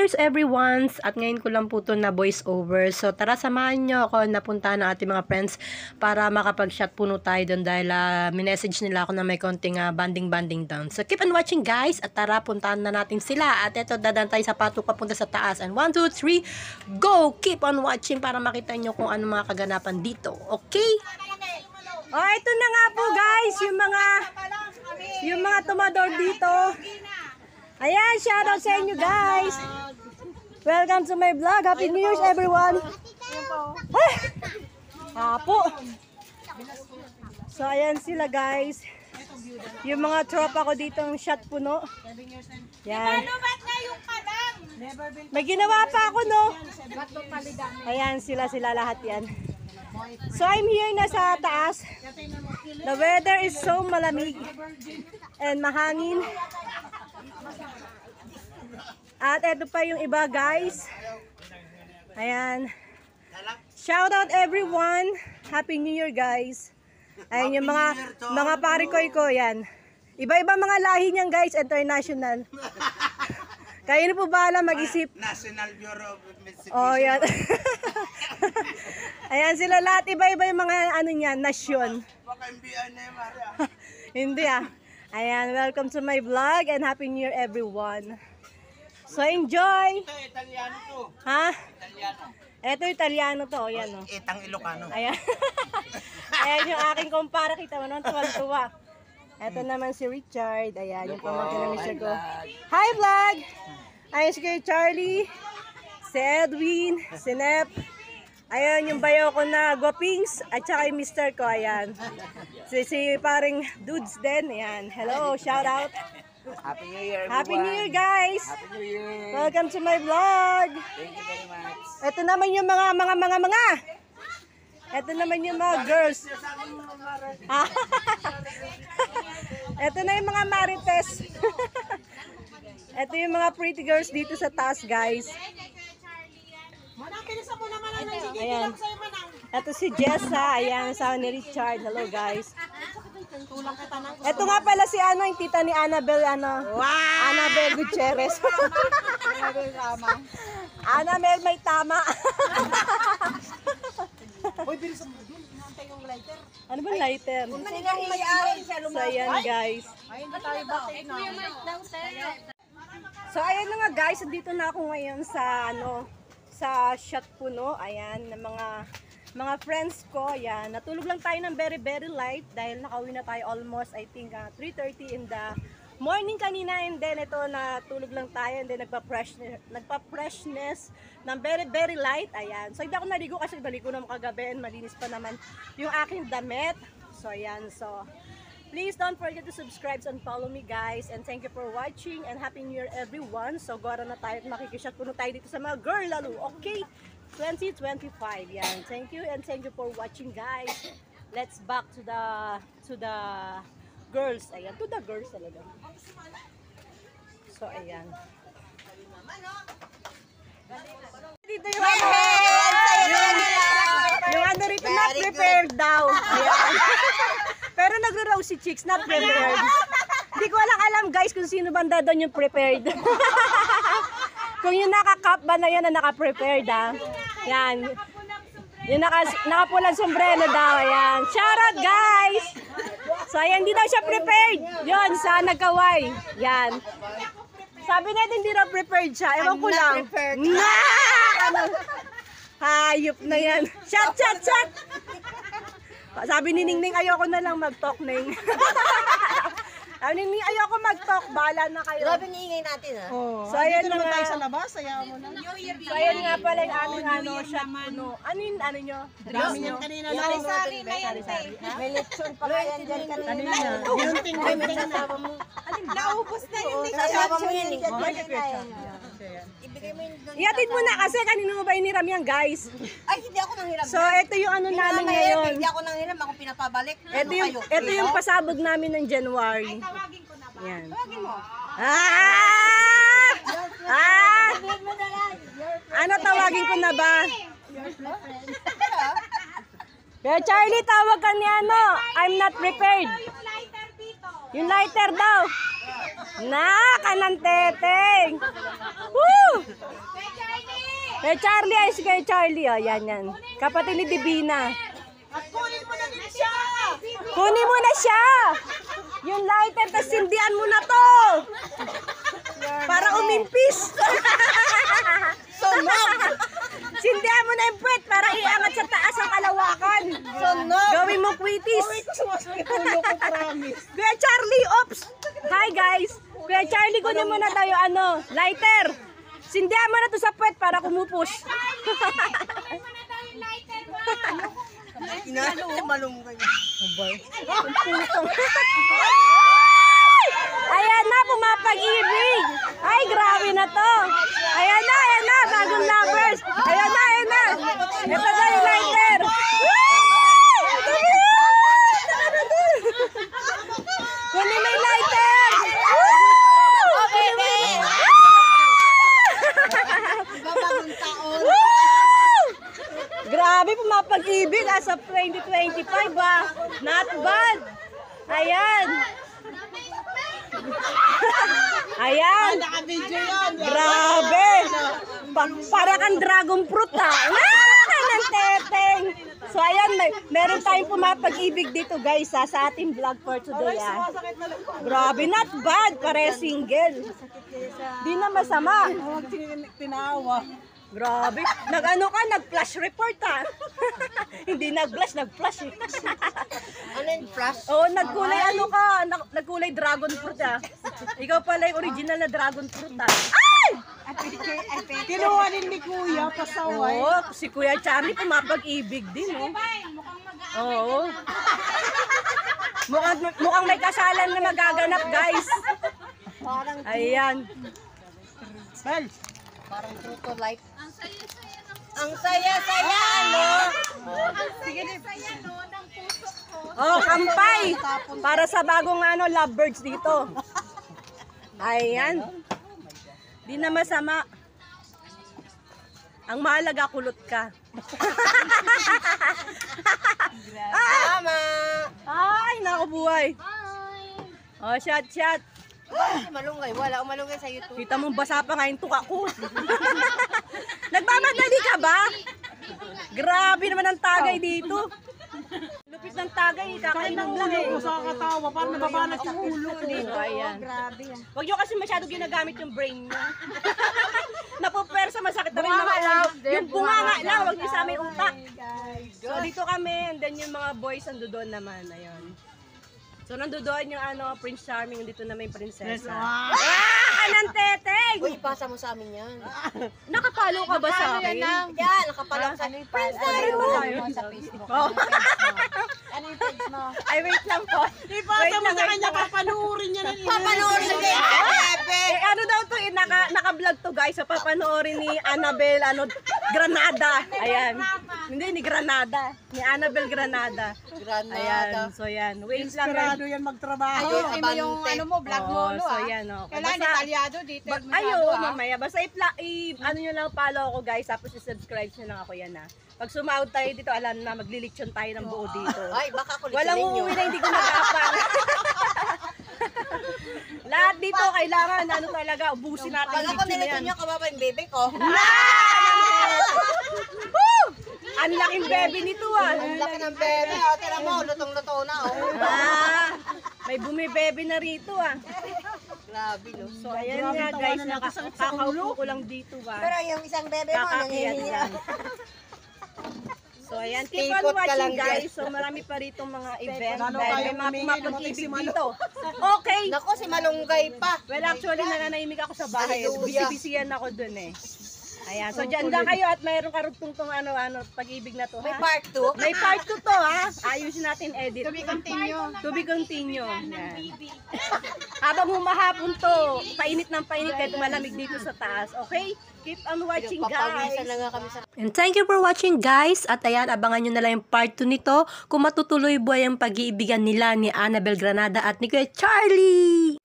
Year's everyone! At ngayon ko lang po ito na voice over. So tara samahan nyo ako na punta na ating mga friends para makapag-shot puno tayo doon dahil minessage nila ako na may konting banding down. So keep on watching guys at tara puntahan na natin sila. At ito dadan tayo sa pato papunta sa taas. And 1, 2, 3, go! Keep on watching para makita nyo kung ano mga kaganapan dito. Okay? Oh, ito na nga po guys, yung mga tumador dito. Ayan, shoutout sa inyo guys. Welcome to my vlog. Happy New Year's everyone. Apo. So ayan sila guys. Yung mga tropa ko dito ng shot puno. Yan. May ginawa pa ako no. Ayan sila lahat yan. So I'm here na sa taas. The weather is so malamig and mahangin. At ito pa yung iba guys. Ayan. Shout out everyone. Happy New Year guys. Ayan yung mga parikoy ko yan. Iba-iba mga lahi niyan guys, international. Kayo na po bahala mag-isip. National Bureau of Investigation. Oh, yan. Ayan sila lahat. Iba-iba yung mga ano niyan, nasyon. Baka MBI na yung Maria. Hindi Ayan, welcome to my vlog and Happy New Year everyone. So enjoy! Ito, Italiano to. Ha? Italiano. Ito Italiano to, ayan o. Itang Ilocano. Ayan. Ayan yung aking kumpara, kita mo naman, tuwa-tuwa. Ito naman si Richard, ayan, yung pamangkin na Mr. Go. Hi vlog! Ayan si Kuya Charlie, si Edwin, si Nep. Ayan yung bayo ko na Guapings at saka yung Mr. ko, ayan. Si paring dudes din, ayan. Hello, shout out. Happy New Year everyone. Happy New Year guys! Happy New Year. Welcome to my vlog! Thank you very much. Ito naman yung mga. Ito naman yung mga girls. Ito na yung mga marites. Ito yung mga pretty girls dito sa taas guys. Ayan. Ito si Jessa. Ayan, asawa ni Richard. Hello guys. Ito nga pala si yung tita ni Annabel, Annabel Gutierrez. Annabel may tama. Ano ba lighter? So ayan guys. So ayan na nga guys, dito na ako ngayon sa sa shot puno. Ayan, ng mga friends ko. Ayan, natulog lang tayo ng very light dahil nakauwi na tayo almost I think 3:30 in the morning kanina, and then ito natulog lang tayo and then nagpa-freshness ng very light. Ayan. So hindi ako naligo kasi balik ko naman kagabi and malinis pa naman yung aking damit. So ayan. So please don't forget to subscribe and follow me guys, and thank you for watching and Happy New Year everyone. So gora na tayo at makikishot puno tayo dito sa mga girl lalo. Okay? 2025. Yan. Thank you and thank you for watching guys. Let's back to the girls. Ayan, to the girls talaga. So ayan. Dito yung yung rito not prepared daw. Ayan. Pero nagro-raw si chicks, not prepared. Hindi ko alam guys kung sino banda doon yung prepared. Kung yung naka-cup ba na yan na naka-prepared Yan. Yung nakapulang sombrero daw. Ayan. Shoutout guys! So ayan, hindi daw siya prepared. Yun, sa nagkaway. Yan. Sabi natin hindi daw prepared siya. Ewan ko lang. Hayop na yan. Shot! Sabi ni Ningning, ayoko na lang mag-talk, Ning. Sabi ni Ningning, ayoko mag-talk. Bahala na kayo. Grabe niingay natin So ayan na nga. sa labas, ayaw mo na. So ayan nga pala yung aming shot puno. Ano yung nyo? Dami niyan kanina na. Sari-sari na yan, may lechon pa kaya dyan kanina. Gunting na. Naubos na yun. Sasama mo yun. Ibigay mo yun doon. Iatid mo na kasi kanino mo ba iniram yan guys? Ay, hindi ako nanghiram. So ito yung namin ngayon. Hindi ako nanghiram, ako pinapabalik. Ito yung pasabog namin ng January. Tawagin ko na ba? Yan. Tawagin mo. Ano tawagin ko na ba? Pero Charlie, tawag ka ni I'm not prepared. Yung lighter daw. Na, kanang teteng. Woo! Kay Charlie, ay si kay Charlie, oh, yan. Kapatid ni Divina. At kunin mo na din siya! Kunin mo na siya! Yung lighter, tapos sindihan mo na to! Para umimpis! Sunog! Sindihan mo na yung puwet para iangat sa taas ang kalawakan. Sunog! Gawin mo kwitis. Sumasakit ulo ko, promise. Kuya Charlie, ops! Hi guys! Kuya Charlie, kunin mo na tayo lighter. Sindihan mo na to sa puwet para kumupos. Ayan na, pumapag-ibig. Ay, grabe na to. Ayan na, bagong lovers. Ayan na. Ito na yung lighter. Kunin mo yung lighter. Grabe, pumapag-ibig as of 2025 ah. Not bad. Ayan. Ayan. Naka-video yan. Grabe. Para kang dragon fruit ah. Ng teteng. So ayan, meron tayong pumapag-ibig dito guys sa ating vlog for today ah. Sumasakit na lang. Grabe, not bad. Pare single. Di na masama. Huwag tinawa. Grabe. Nag-flash report ah. Hindi nag-flash, nag-flash eh. Ano yung flash? Oo, nagkulay dragon fruit ah. Ikaw pala yung original na dragon fruit ah. Ay! Kinuha din ni Kuya, pasaway. Oo, si Kuya Charlie pumapag-ibig din oh. Oo. Mukhang may kasalan na magaganap guys. Ayan. Bel, Parang true to life. Ang saya-saya, no? Oh, kampay! Para sa bagong lovebirds dito. Ayan. Di na masama. Ang mahalaga, kulot ka. Tama! Ay, naku buhay. Oh, shot. Si Malunggay, wala akong malunggay sa YouTube. Kita mo, basa pa nga yung tuka ko. Nagmamadali ka ba? Grabe naman ang tagay dito. Lupit ng tagay, kakainom lang eh. ulo ko sa katawa, parang nababanat yung ulo ko. Dito, ayan. Huwag nyo kasi masyado ginagamit yung brain nyo. Napupwersa, masakit na rin mga ulo. Yung bunganga lang, huwag nyo sa aming utak. So dito kami, and then yung mga boys ando doon naman, ayun. So nandoon yung Prince Charming, dito na may prinsesa. Anong teteng! Uy, ipasa mo sa amin yan. Nakapalo ka ba sa akin? Yan, nakapalang sa amin. Sa Facebook. Ay, wait lang po. Ipasa mo sa kanya, papanoorin niya ng Papanoorin sa Bebe! Ano daw to, naka-vlog to guys. So papanoorin ni Annabel, Granada. Ayan. Hindi, ni Granada. Ni Annabel Granada. Granada. Ayan, so yan. Wait lang guys. Inspirado yan magtrabaho. Ayun mo yung ano mo, Vlog mo, so yan, Kailangan Basta, detalyado, detail mo ayo, mamaya. Basta ano nyo lang, follow ako guys. Tapos i-subscribe nyo lang ako yan ha. Pag sumahod tayo dito, alam na, magliliksyon tayo ng buo dito. Ay, baka kulit Walang ninyo. uuwi na hindi ko nagapang. Lahat dito, kailangan, talaga, ubusin natin Pag yung ako lechon na nilito yan. nyo, kababa yung bebe ko. Woo! Ang laking bebe nito ah. Ang laki ng bebe, oh. Tira mo, lutong-luto na, oh. May bumibebe na rito ah. Grabe, no? So ayan nga guys, nakakaupo ko lang dito Pero ah. yung isang bebe mo, Kakakiyat nangihingi. lang. So ayan, keep on Stay put ka lang watching guys. So marami pa rito mga event. Lalo Dahil tayo may mga humingi, pumapag-ibig lumaki si dito. Okay. Nako, si Malunggay pa. Well, actually, nananahimik ako sa bahay. Hallelujah. Busy-busyhan ako dun eh. Ayan, so dyan lang kayo at mayroong karugtong tong pag-ibig na to May ha. part 2. May part 2 to ha. Ayusin natin edit. To be continue. To be continue. Yan. Habang humahapon to, painit ng painit kahit malamig dito sa taas. Okay? Keep on watching guys. Papawisan na nga kami sa... And thank you for watching guys. At ayan, abangan nyo na lang yung part 2 nito kung matutuloy buhay ang pag-iibigan nila ni Annabel Granada at ni Kuya Charlie.